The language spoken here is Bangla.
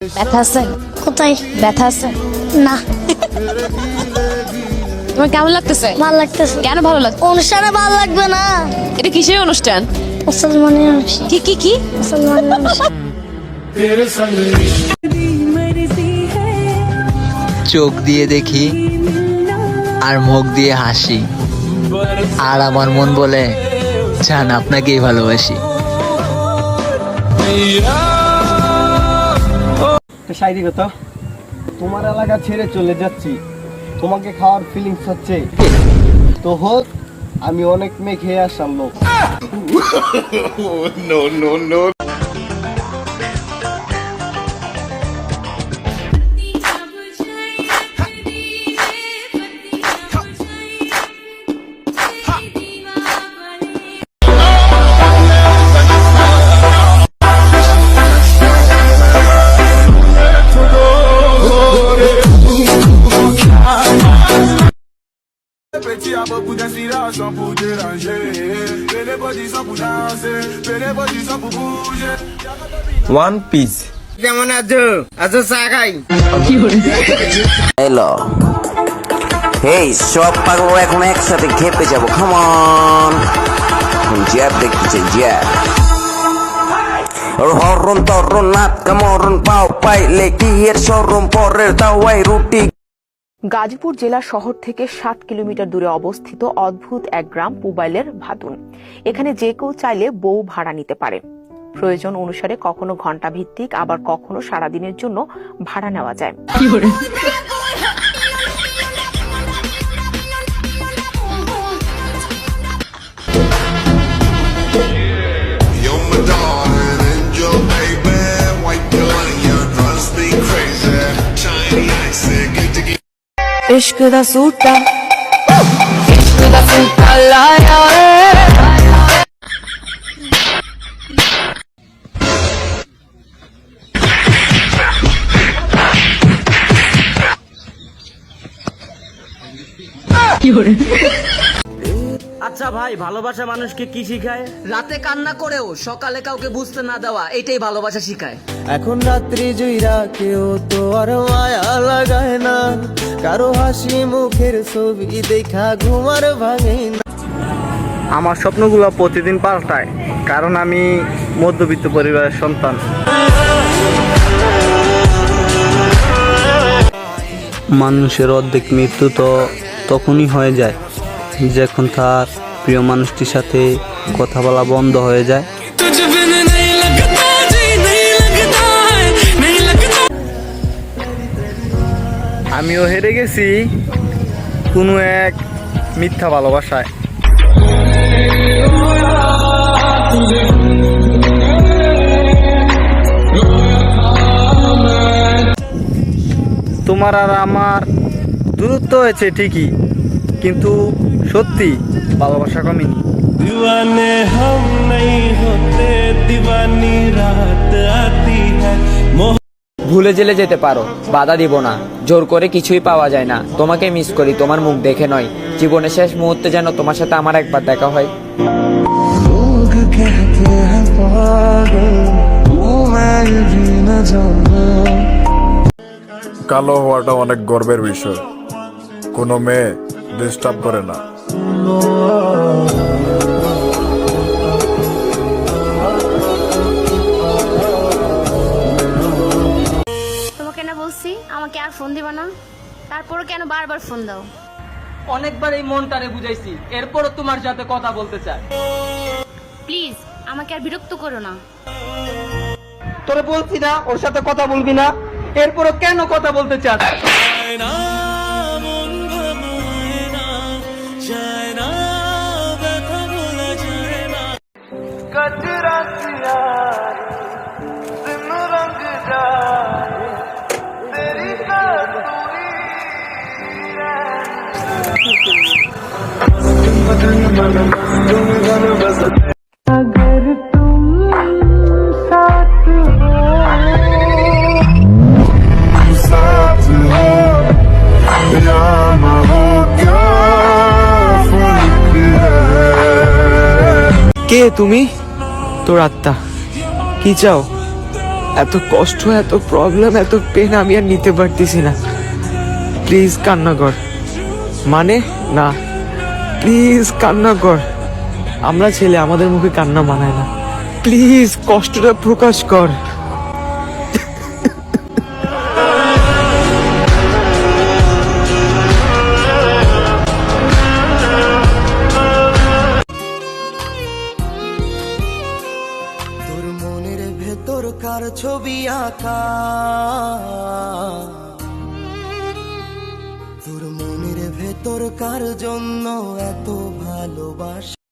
ব্যথা আছে? কোথায়? ব্যথা আছে না। তোমার কেমন লাগতেছে? ভালো লাগতেছে। কেন ভালো লাগছে? অনুষ্ঠানে ভালো লাগবে না? এটা কিসের অনুষ্ঠান? মুসলমানের অনুষ্ঠান। কি কি কি? মুসলমানের অনুষ্ঠান। চোখ দিয়ে দেখি আর মুখ দিয়ে হাসি, আর আমার মন বলে জান আপনাকেই ভালোবাসি। শায়রি কথা, তোমার এলাকা ছেড়ে চলে যাচ্ছি, তোমাকে খাওয়ার ফিলিংস হচ্ছে তো হোক, আমি অনেক মেয়ে খেয়ে আসলাম লোক। Petit à beaucoup d'inspiration pour déranger. Fais les positions pour danser. Fais les positions pour bouger. One piece কেমন আছো? আছো চা খাই। হ্যালো, হেই সব পাগল এখন একসাথে খেপে যাবো, খামন জ্যাব দেখতে চাই, জ্যাব হরণ তরণ নাট কামরণ পাও পাইলে কি এর সরম পরের তাওয়াই রুটি। গাজীপুর জেলা শহর থেকে 7 কিলোমিটার দূরে অবস্থিত অদ্ভুত এক গ্রাম পুবাইলের ভাতুন। এখানে যে কেউ চাইলে বউ ভাড়া নিতে পারে। প্রয়োজন অনুসারে কখনো ঘন্টা ভিত্তিক, আবার কখনো সারাদিনের জন্য ভাড়া নেওয়া যায়। You're my darling, angel, baby. White blood in your drugs be crazy. Shiny eyes, good to get. इश्क दा सूटा इश्क दा सूटा लाया আচ্ছা ভাই, ভালোবাসা মানুষকে কি শিখায়? রাতে কান্না করেও সকালে কাউকে বুঝতে না দেওয়া, এটাই ভালোবাসা শিখায়। এখন রাত্রি জুইরা কেউ তো আর মায়া লাগায় না, কারো হাসি মুখের ছবি দেখা ঘুমার ভাঙে না। আমার স্বপ্নগুলো প্রতিদিন পাল্টায়, কারণ আমি মধ্যবিত্ত পরিবারের সন্তান। মানুষের অর্ধেক মৃত্যু তো তখনই হয়ে যায় যখন তার প্রিয় মানুষটির সাথে কথা বলা বন্ধ হয়ে যায়। আমিও হেরে গেছি কোনো এক মিথ্যা ভালোবাসায়। তোমার আর আমার দূরত্ব হয়েছে ঠিকই, কিন্তু সত্যি ভালোবাসা কমেনি। दीवाने हम नहीं होते, दीवानी रात आती है। ভুলে জেলে যেতে পারো, বাধা দিব না। জোর করে কিছুই পাওয়া যায় না। তোমাকে মিস করি, তোমার মুখ দেখে নয়। জীবনের শেষ মুহূর্তে যেন তোমার সাথে আমার একবার দেখা হয়। কালো হওয়াটা অনেক গর্বের বিষয়, কোনো মেয়ে ডিস্টার্ব করে না। তোমাকে না বলছি আমাকে আর ফোন দিবা না, তারপরও কেন বারবার ফোন দাও? অনেকবার এই মনটারে বুঝাইছি, এরপরও তোমার সাথে কথা বলতে চাই। প্লিজ আমাকে আর বিরক্ত করো না। তোরে বলছি না ওর সাথে কথা বলবি না, এরপরও কেন কথা বলতে চাস? কে তুমি? তোর আত্মা কি চাও? এত কষ্ট, এত প্রবলেম, এত পেন আমি আর নিতে পারতেছি না। প্লিজ কান্না কর। মানে না, প্লিজ কান্না কর। আমরা ছেলে, আমাদের মুখে কান্না মানায় না। প্লিজ কষ্টটা প্রকাশ কর। তোর মনের ভেতর কার ছবি আঁকা, তোর মনের ভেতর কার জন্য এত ভালোবাসা।